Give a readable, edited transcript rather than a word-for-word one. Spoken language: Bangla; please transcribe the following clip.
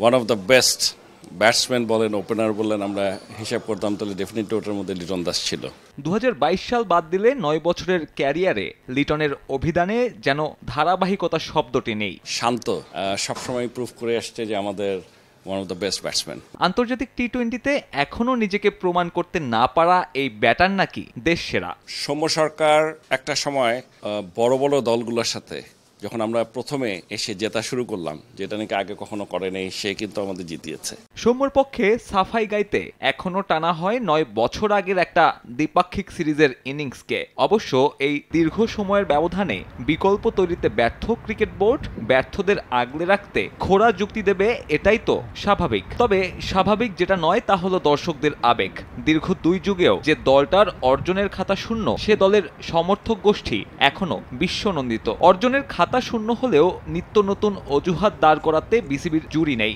One of the best batsman বলেন, ওপেনার বলেন, আমরা হিসাব করতাম তাহলে ডেফিনেটলি ওটার মধ্যে লিটন দাস ছিল। 2022 সাল বাদ দিলে 9 বছরের ক্যারিয়ারে লিটনের অভিধানে যেন ধারাবাহিকতা শব্দটি নেই। শান্ত, সবসময় প্রুভ করে আসছে যে আমাদের one of the best batsman. আন্তর্জাতিক টি-20তে এখনো নিজেকে প্রমাণ করতে না পারা এই ব্যাটার নাকি দেশ সেরা। সৌম্য সরকার একটা সময় বড় বড় দলগুলোর সাথে যখন আমরা প্রথমে এসে জেতা শুরু করলাম, যেটা নাকি আগে কখনো করে নেই, সে কিন্তু আমাদের জিতিয়েছে। সৌম্যর পক্ষে সাফাই গাইতে এখনো টানা হয় 9 বছর আগের একটা দ্বিপাক্ষিক সিরিজের ইনিংসকে। অবশ্য এই দীর্ঘ সময়ের ব্যবধানে বিকল্প তৈরিতে ব্যর্থ ক্রিকেট বোর্ড ব্যর্থদের আগলে রাখতে খোঁড়া যুক্তি দেবে, এটাই তো স্বাভাবিক। তবে স্বাভাবিক যেটা নয় তা হলো দর্শকদের আবেগ। দীর্ঘ 2 যুগেও যে দলটার অর্জনের খাতা শূন্য, সে দলের সমর্থক গোষ্ঠী এখনো বিশ্বনন্দিত। অর্জনের খাতা শূন্য হলেও নিত্য নতুন অজুহাত দাঁড় করাতে বিসিবির জুড়ি নেই।